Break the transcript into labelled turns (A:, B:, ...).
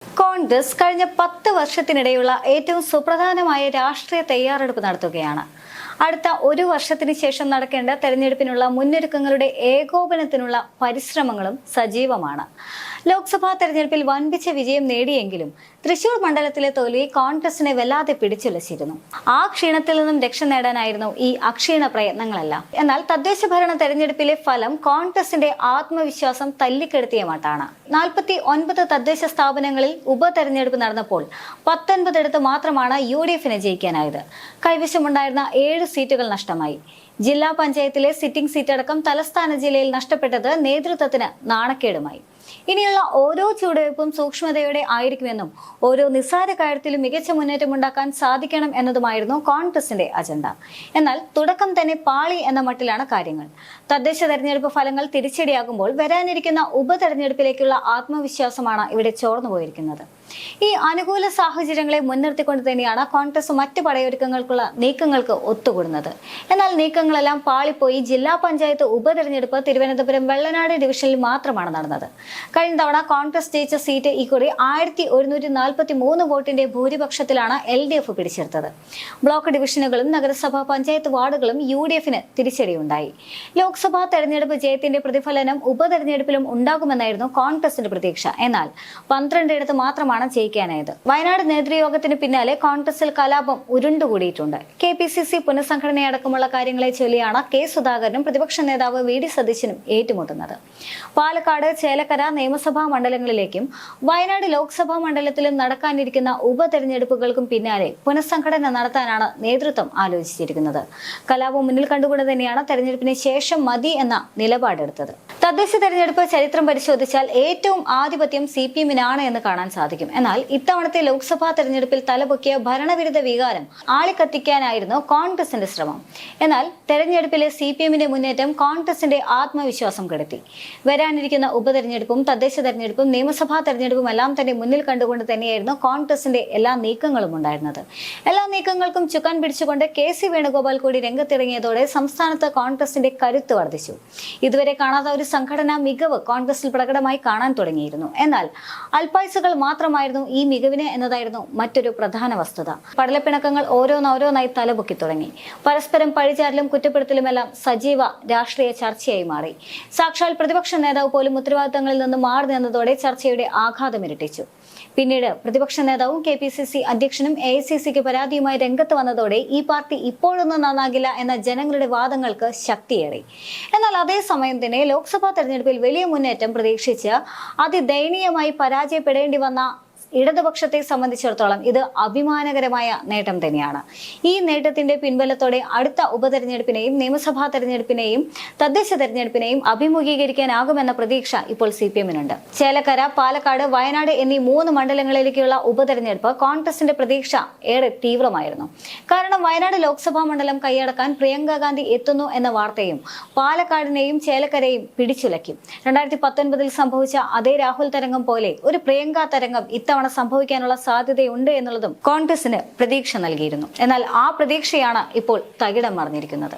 A: കോൺഗ്രസ് കഴിഞ്ഞ 10 വർഷത്തിനിടെയുള്ള ഏറ്റവും സുപ്രധാനമായ രാഷ്ട്രീയ തയ്യാറെടുപ്പ് നടത്തുകയാണ്. അടുത്ത ഒരു വർഷത്തിന് ശേഷം നടക്കേണ്ട തെരഞ്ഞെടുപ്പിനുള്ള മുന്നൊരുക്കങ്ങളുടെ ഏകോപനത്തിനുള്ള പരിശ്രമങ്ങളും സജീവമാണ്. ലോക്സഭാ തെരഞ്ഞെടുപ്പിൽ വൻപിച്ച വിജയം നേടിയെങ്കിലും തൃശൂർ മണ്ഡലത്തിലെ തോൽവി കോൺഗ്രസിനെ വല്ലാതെ പിടിച്ചുലച്ചിരുന്നു. ആ ക്ഷീണത്തിൽ നിന്നും രക്ഷ നേടാനായിരുന്നു ഈ അക്ഷീണ പ്രയത്നങ്ങളെല്ലാം. എന്നാൽ തദ്ദേശ ഭരണ തെരഞ്ഞെടുപ്പിലെ ഫലം കോൺഗ്രസിന്റെ ആത്മവിശ്വാസം തല്ലിക്കെടുത്തിയ മട്ടാണ്. 49 തദ്ദേശ സ്ഥാപനങ്ങളിൽ ഉപതെരഞ്ഞെടുപ്പ് നടന്നപ്പോൾ 19 മാത്രമാണ് UDFന് ജയിക്കാനായത്. കൈവശമുണ്ടായിരുന്ന 7 സീറ്റുകൾ നഷ്ടമായി. ജില്ലാ പഞ്ചായത്തിലെ സിറ്റിംഗ് സീറ്റടക്കം തലസ്ഥാന ജില്ലയിൽ നഷ്ടപ്പെട്ടത് നേതൃത്വത്തിന് നാണക്കേടുമായി. ഇനിയുള്ള ഓരോ ചുവടുവയ്പും സൂക്ഷ്മതയോടെ ആയിരിക്കുമെന്നും ഓരോ നിസ്സാര കാര്യത്തിലും മികച്ച മുന്നേറ്റമുണ്ടാക്കാൻ സാധിക്കണം എന്നതുമായിരുന്നു കോൺഗ്രസിന്റെ അജണ്ട. എന്നാൽ തുടക്കം തന്നെ പാളി എന്ന മട്ടിലാണ് കാര്യങ്ങൾ. തദ്ദേശ തെരഞ്ഞെടുപ്പ് ഫലങ്ങൾ തിരിച്ചടിയാകുമ്പോൾ വരാനിരിക്കുന്ന ഉപതെരഞ്ഞെടുപ്പിലേക്കുള്ള ആത്മവിശ്വാസമാണ് ഇവിടെ ചോർന്നുപോയിരിക്കുന്നത്. ഈ അനുകൂല സാഹചര്യങ്ങളെ മുൻനിർത്തിക്കൊണ്ട് തന്നെയാണ് കോൺഗ്രസ് മറ്റു പടയൊരുക്കങ്ങൾക്കുള്ള നീക്കങ്ങൾക്ക് ഒത്തുകൂടുന്നത്. എന്നാൽ നീക്കങ്ങളെല്ലാം പാളിപ്പോയി. ജില്ലാ പഞ്ചായത്ത് ഉപതെരഞ്ഞെടുപ്പ് തിരുവനന്തപുരം വെള്ളനാട് ഡിവിഷനിൽ മാത്രമാണ് നടന്നത്. കഴിഞ്ഞ തവണ കോൺഗ്രസ് ജയിച്ച സീറ്റ് ഇക്കുറി 1143 വോട്ടിന്റെ ഭൂരിപക്ഷത്തിലാണ് LDF പിടിച്ചെടുത്തത്. ബ്ലോക്ക് ഡിവിഷനുകളും നഗരസഭാ പഞ്ചായത്ത് വാർഡുകളും UDFന് തിരിച്ചടിയുണ്ടായി. ലോക്സഭാ തെരഞ്ഞെടുപ്പ് ജയത്തിന്റെ പ്രതിഫലനം ഉപതെരഞ്ഞെടുപ്പിലും ഉണ്ടാകുമെന്നായിരുന്നു കോൺഗ്രസിന്റെ പ്രതീക്ഷ. എന്നാൽ 12 മാത്രമാണ് ജയിക്കാനായത്. വയനാട് നേതൃയോഗത്തിന് പിന്നാലെ കോൺഗ്രസിൽ കലാപം ഉരുണ്ടുകൂടിയിട്ടുണ്ട്. KPCC പുനഃസംഘടനയടക്കമുള്ള കാര്യങ്ങളെ ചൊല്ലിയാണ് K സുധാകരനും പ്രതിപക്ഷ നേതാവ് VD സതീശനും ഏറ്റുമുട്ടുന്നത്. പാലക്കാട്, ചേലക്കര നിയമസഭാ മണ്ഡലങ്ങളിലേക്കും വയനാട് ലോക്സഭാ മണ്ഡലത്തിലും നടക്കാനിരിക്കുന്ന ഉപതെരഞ്ഞെടുപ്പുകൾക്കും പിന്നാലെ പുനഃസംഘടന നടത്താനാണ് നേതൃത്വം ആലോചിച്ചിരിക്കുന്നത്. കലാപം മുന്നിൽ കണ്ടുകൊണ്ട് തന്നെയാണ് തെരഞ്ഞെടുപ്പിന് ശേഷം മതി എന്ന നിലപാടെടുത്തത്. തദ്ദേശ തെരഞ്ഞെടുപ്പ് ചരിത്രം പരിശോധിച്ചാൽ ഏറ്റവും ആധിപത്യം CPMനാണ് എന്ന് കാണാൻ സാധിക്കും. എന്നാൽ ഇത്തവണത്തെ ലോക്സഭാ തെരഞ്ഞെടുപ്പിൽ തലപൊക്കിയ ഭരണവിരുദ്ധ വികാരം ആളിക്കത്തിക്കാനായിരുന്നു കോൺഗ്രസിന്റെ ശ്രമം. എന്നാൽ തെരഞ്ഞെടുപ്പിലെ CPMന്റെ മുന്നേറ്റം കോൺഗ്രസിന്റെ ആത്മവിശ്വാസം കെടുത്തി. വരാനിരിക്കുന്ന ഉപതെരഞ്ഞെടുപ്പും തദ്ദേശ തെരഞ്ഞെടുപ്പും നിയമസഭാ തെരഞ്ഞെടുപ്പും എല്ലാം തന്നെ മുന്നിൽ കണ്ടുകൊണ്ട് തന്നെയായിരുന്നു കോൺഗ്രസിന്റെ എല്ലാ നീക്കങ്ങളും ഉണ്ടായിരുന്നത്. എല്ലാ നീക്കങ്ങൾക്കും ചുക്കാൻ പിടിച്ചുകൊണ്ട് KC വേണുഗോപാൽ കൂടി രംഗത്തിറങ്ങിയതോടെ സംസ്ഥാനത്ത് കോൺഗ്രസിന്റെ കരുത്ത് വർദ്ധിച്ചു. ഇതുവരെ കാണാത്ത ഒരു സംഘടനാ മികവ് കോൺഗ്രസിൽ പ്രകടമായി കാണാൻ തുടങ്ങിയിരുന്നു. എന്നാൽ അൽപായുസുകൾ മാത്രമായിരുന്നു ഈ മികവിന് എന്നതായിരുന്നു മറ്റൊരു പ്രധാന വസ്തുത. പടലപ്പിണക്കങ്ങൾ ഓരോന്നോരോന്നായി തലപൊക്കി തുടങ്ങി. പരസ്പരം പഴിചാരലും കുറ്റപ്പെടുത്തലുമെല്ലാം സജീവ രാഷ്ട്രീയ ചർച്ചയായി മാറി. സാക്ഷാൽ പ്രതിപക്ഷ നേതാവ് പോലും ഉത്തരവാദിത്തങ്ങളിൽ നിന്ന് മാറി നിന്നതോടെ ചർച്ചയുടെ ആഘാതം ഇരട്ടിച്ചു. പിന്നീട് പ്രതിപക്ഷ നേതാവും KPCC അധ്യക്ഷനും AICCക്ക് പരാതിയുമായി രംഗത്ത് വന്നതോടെ ഈ പാർട്ടി ഇപ്പോഴൊന്നും നന്നാകില്ല എന്ന ജനങ്ങളുടെ വാദങ്ങൾക്ക് ശക്തിയേറി. എന്നാൽ അതേസമയം തന്നെ ലോക്സഭാ തെരഞ്ഞെടുപ്പിൽ വലിയ മുന്നേറ്റം പ്രതീക്ഷിച്ച് അതിദയനീയമായി പരാജയപ്പെടേണ്ടി വന്ന ഇടതുപക്ഷത്തെ സംബന്ധിച്ചിടത്തോളം ഇത് അഭിമാനകരമായ നേട്ടം തന്നെയാണ്. ഈ നേട്ടത്തിന്റെ പിൻബലത്തോടെ അടുത്ത ഉപതെരഞ്ഞെടുപ്പിനെയും നിയമസഭാ തെരഞ്ഞെടുപ്പിനെയും തദ്ദേശ തെരഞ്ഞെടുപ്പിനെയും അഭിമുഖീകരിക്കാനാകുമെന്ന പ്രതീക്ഷ ഇപ്പോൾ CPMനുണ്ട്. ചേലക്കര, പാലക്കാട്, വയനാട് എന്നീ 3 മണ്ഡലങ്ങളിലേക്കുള്ള ഉപതെരഞ്ഞെടുപ്പ് കോൺഗ്രസിന്റെ പ്രതീക്ഷ ഏറെ തീവ്രമായിരുന്നു. കാരണം വയനാട് ലോക്സഭാ മണ്ഡലം കൈയടക്കാൻ പ്രിയങ്ക ഗാന്ധി എത്തുന്നു എന്ന വാർത്തയും പാലക്കാടിനെയും ചേലക്കരയും പിടിച്ചുലയ്ക്കും. 2019 സംഭവിച്ച അതേ രാഹുൽ തരംഗം പോലെ ഒരു പ്രിയങ്ക തരംഗം ഇത്തവണ സംഭവിക്കാനുള്ള സാധ്യതയുണ്ട് എന്നുള്ളതും കോൺഗ്രസിന് പ്രതീക്ഷ നൽകിയിരുന്നു. എന്നാൽ ആ പ്രതീക്ഷയാണ് ഇപ്പോൾ തകിടം മറിഞ്ഞിരിക്കുന്നത്.